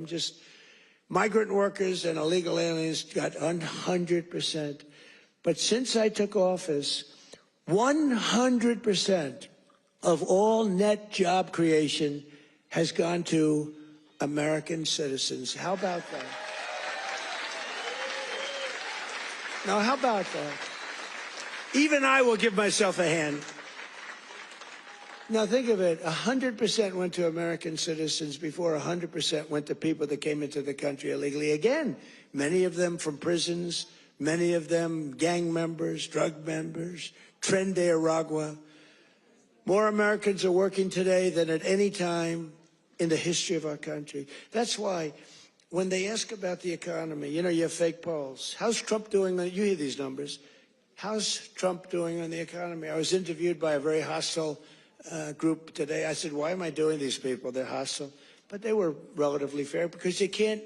Just migrant workers and illegal aliens got 100%. But since I took office, 100% of all net job creation has gone to American citizens. How about that? Now, how about that? Even I will give myself a hand. Now, think of it. 100% went to American citizens before 100% went to people that came into the country illegally. Again, many of them from prisons, many of them gang members, drug members, Tren de Aragua. More Americans are working today than at any time in the history of our country. That's why when they ask about the economy, you know, you have fake polls. How's Trump doing? You hear these numbers. How's Trump doing on the economy? I was interviewed by a very hostile group today. I said, why am I doing these people? They're hostile. But they were relatively fair because they can't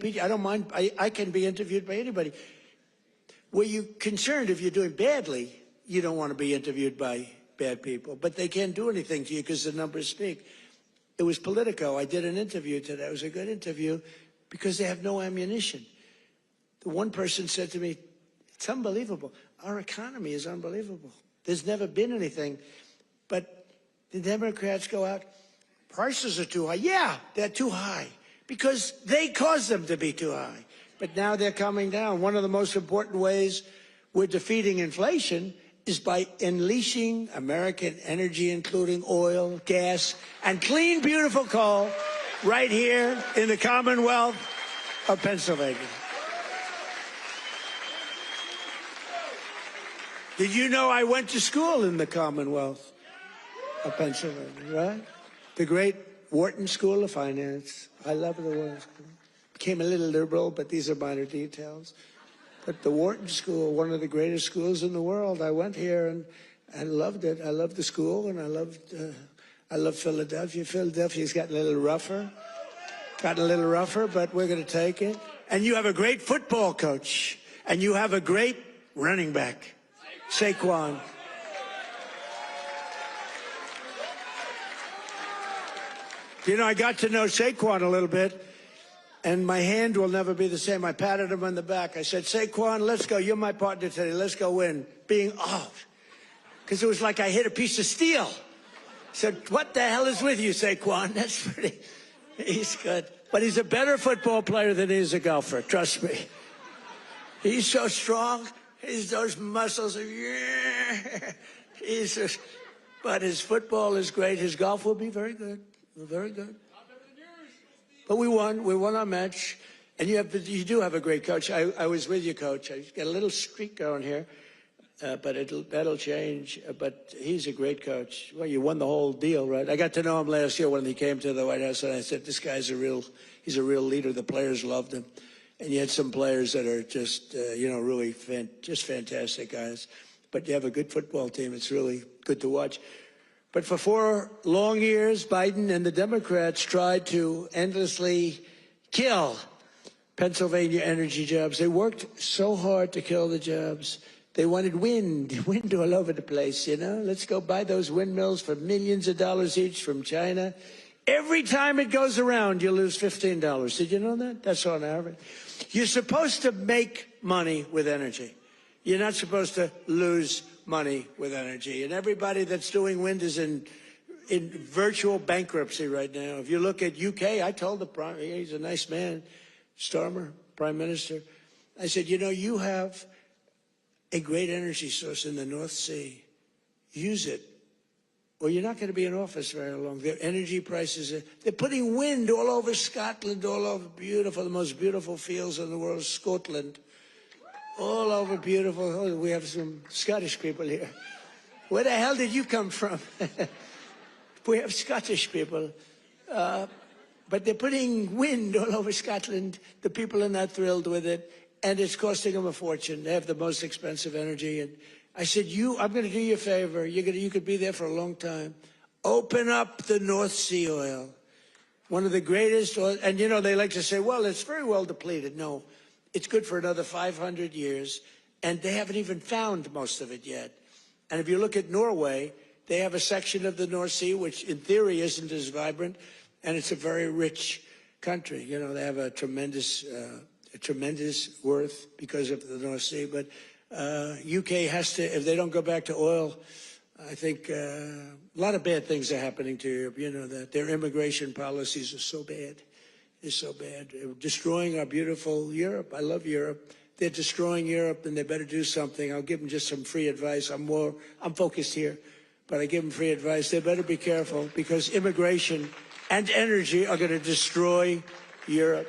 beat you. I don't mind. I can be interviewed by anybody. Were you concerned if you're doing badly, you don't want to be interviewed by bad people. But they can't do anything to you because the numbers speak. It was Politico. I did an interview today. It was a good interview because they have no ammunition. The one person said to me, it's unbelievable. Our economy is unbelievable. There's never been anything. But the Democrats go out, prices are too high. Yeah, they're too high because they caused them to be too high. But now they're coming down. One of the most important ways we're defeating inflation is by unleashing American energy, including oil, gas, and clean, beautiful coal right here in the Commonwealth of Pennsylvania. Did you know I went to school in the Commonwealth of Pennsylvania, right? The great Wharton School of Finance. I love the Wharton School. Became a little liberal, but these are minor details. But the Wharton School, one of the greatest schools in the world. I went here and loved it. I loved the school, and I love Philadelphia. Philadelphia's gotten a little rougher. But we're going to take it. And you have a great football coach, and you have a great running back, Saquon. You know, I got to know Saquon a little bit, and my hand will never be the same. I patted him on the back. I said, Saquon, let's go. You're my partner today. Let's go win. Because it was like I hit a piece of steel. I said, what the hell is with you, Saquon? That's pretty, he's good. But he's a better football player than he is a golfer, trust me. He's so strong. He's those muscles. But his football is great. His golf will be very good. Very good. But we won. We won our match. And you do have a great coach. I was with you, Coach. I got a little streak going here, but that'll change. But he's a great coach. Well, you won the whole deal, right? I got to know him last year when he came to the White House, and I said, this guy's he's a real leader. The players loved him. And you had some players that are just, really just fantastic guys. But you have a good football team. It's really good to watch. But for 4 long years, Biden and the Democrats tried to endlessly kill Pennsylvania energy jobs. They worked so hard to kill the jobs. They wanted wind all over the place, you know. Let's go buy those windmills for millions of dollars each from China. Every time it goes around, you lose $15. Did you know that? That's on average. You're supposed to make money with energy. You're not supposed to lose money with energy. And everybody that's doing wind is in virtual bankruptcy right now. If you look at UK, I told he's a nice man, Starmer, Prime Minister. I said, you know, you have a great energy source in the North Sea. Use it, or you're not going to be in office very long. Their energy prices, they're putting wind all over Scotland, all over the most beautiful fields in the world, Scotland. All over beautiful. Oh, we have some Scottish people here. Where the hell did you come from? We have Scottish people. But they're putting wind all over Scotland. The people are not thrilled with it. And it's costing them a fortune. They have the most expensive energy. And I said, I'm going to do you a favor. You could be there for a long time. Open up the North Sea oil. One of the greatest oil. And, you know, they like to say, well, it's very well depleted. No. It's good for another 500 years, and they haven't even found most of it yet. And if you look at Norway, they have a section of the North Sea, which in theory isn't as vibrant, and it's a very rich country. You know, they have a tremendous worth because of the North Sea. But UK has to, if they don't go back to oil, I think a lot of bad things are happening to Europe. You know that their immigration policies are so bad. It's so bad. They're destroying our beautiful Europe. I love Europe. They're destroying Europe, and they better do something. I'll give them just some free advice. I'm focused here, but I give them free advice. They better be careful because immigration and energy are going to destroy Europe.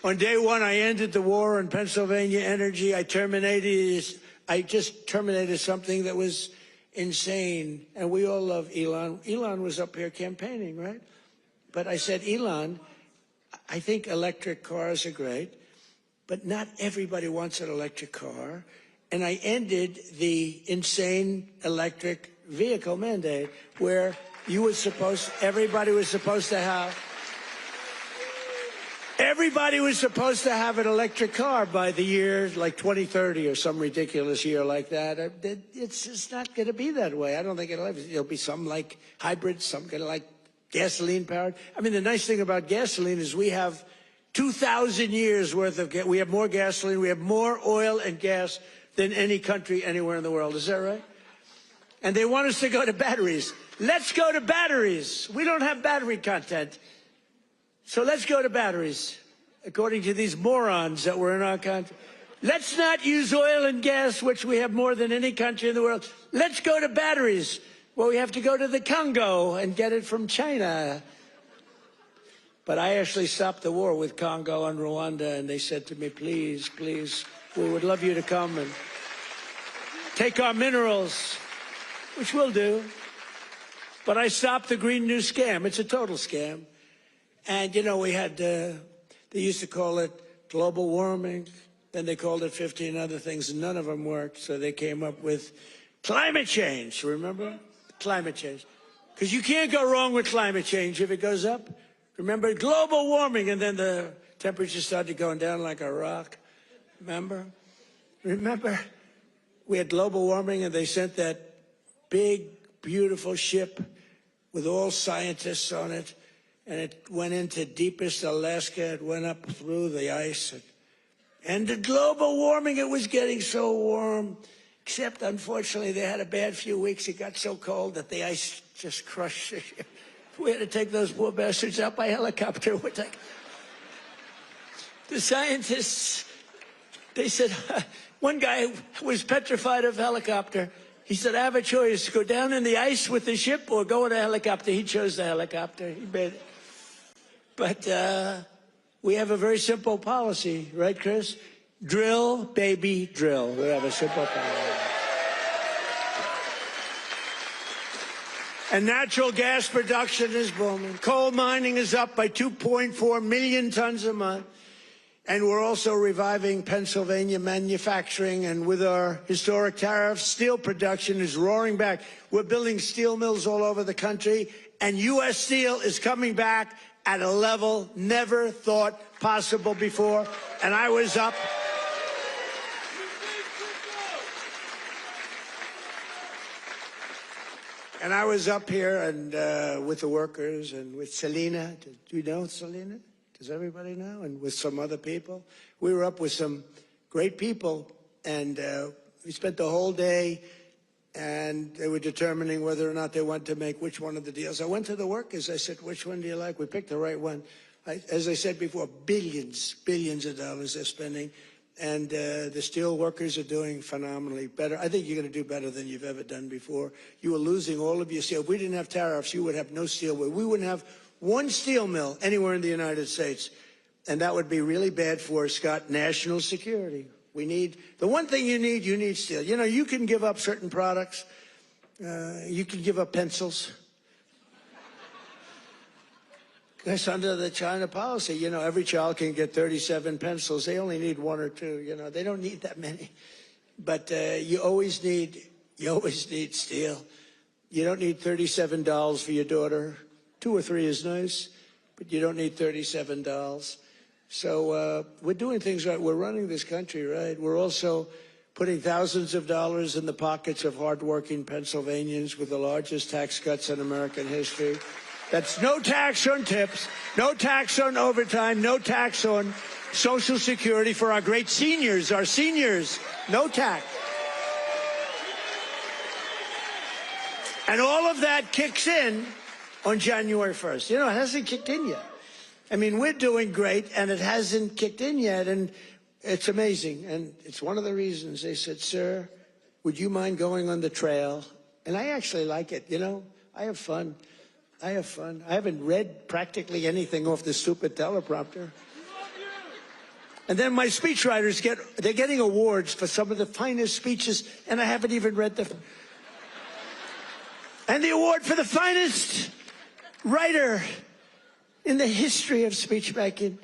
On day one, I ended the war on Pennsylvania energy. I just terminated something that was insane. And we all love Elon. Elon was up here campaigning, right? But I said, Elon, I think electric cars are great, but not everybody wants an electric car. And I ended the insane electric vehicle mandate where everybody was supposed to have an electric car by the year like 2030 or some ridiculous year like that. It's just not going to be that way. I don't think it'll be some like hybrid, some kind of like gasoline powered. I mean, the nice thing about gasoline is we have 2,000 years worth of we have more gasoline, we have more oil and gas than any country anywhere in the world. Is that right? And they want us to go to batteries. Let's go to batteries. We don't have battery content. So let's go to batteries, according to these morons that were in our country. Let's not use oil and gas, which we have more than any country in the world. Let's go to batteries. Well, we have to go to the Congo and get it from China. But I actually stopped the war with Congo and Rwanda, and they said to me, please, please, we would love you to come and take our minerals, which we'll do. But I stopped the Green New Scam. It's a total scam. And, you know, we had, they used to call it global warming. Then they called it 15 other things, and none of them worked. So they came up with climate change, remember? Climate change. Because you can't go wrong with climate change if it goes up. Remember, global warming, and then the temperature started going down like a rock. Remember? We had global warming, and they sent that big, beautiful ship with all scientists on it, and it went into deepest Alaska. It went up through the ice. And the global warming, it was getting so warm, except, unfortunately, they had a bad few weeks. It got so cold that the ice just crushed the ship. We had to take those poor bastards out by helicopter. The scientists, they said, one guy was petrified of helicopter. He said, I have a choice, go down in the ice with the ship or go in a helicopter. He chose the helicopter. He made it. But we have a very simple policy, right, Chris? Drill, baby, drill. We have a simple policy. And natural gas production is booming. Coal mining is up by 2.4 million tons a month. And we're also reviving Pennsylvania manufacturing. And with our historic tariffs, steel production is roaring back. We're building steel mills all over the country. And U.S. Steel is coming back at a level never thought possible before. And I was up. And I was up here and with the workers and with Selena. Do you know Selena? Does everybody know? And with some other people. We were up with some great people, and we spent the whole day, and they were determining whether or not they wanted to make which one of the deals. I went to the workers. I said, which one do you like? We picked the right one. As I said before, billions of dollars they're spending. And the steel workers are doing phenomenally better. I think you're going to do better than you've ever done before. You were losing all of your steel. If we didn't have tariffs, you would have no steel. We wouldn't have one steel mill anywhere in the United States. And that would be really bad for, Scott, national security. We need, the one thing you need steel. You know, you can give up certain products. You can give up pencils. That's under the China policy. You know, every child can get 37 pencils. They only need one or two. You know, they don't need that many. But you always need steel. You don't need $37 for your daughter. 2 or 3 is nice, but you don't need $37. So we're doing things right. We're running this country right. We're also putting thousands of dollars in the pockets of hardworking Pennsylvanians with the largest tax cuts in American history. That's no tax on tips, no tax on overtime, no tax on Social Security for our great seniors, no tax. And all of that kicks in on January 1st. You know, it hasn't kicked in yet. I mean, we're doing great, and it hasn't kicked in yet, and it's amazing. And it's one of the reasons they said, sir, would you mind going on the trail? And I actually like it, you know. I have fun. I haven't read practically anything off the stupid teleprompter. And then my speechwriters they're getting awards for some of the finest speeches, and I haven't even read them. And the award for the finest writer in the history of speech making,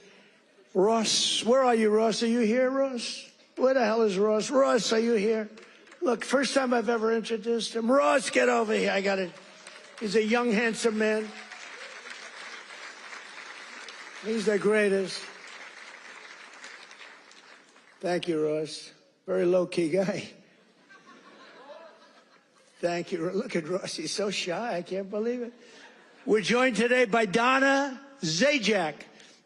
Ross. Where are you, Ross? Are you here, Ross? Where the hell is Ross? Ross, are you here? Look, first time I've ever introduced him. Ross, get over here. I got it. He's a young, handsome man. He's the greatest. Thank you, Ross. Very low-key guy. Thank you. Look at Ross. He's so shy. I can't believe it. We're joined today by Donna Zajac,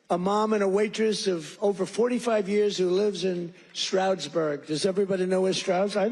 a mom and a waitress of over 45 years who lives in Stroudsburg. Does everybody know where Stroudsburg?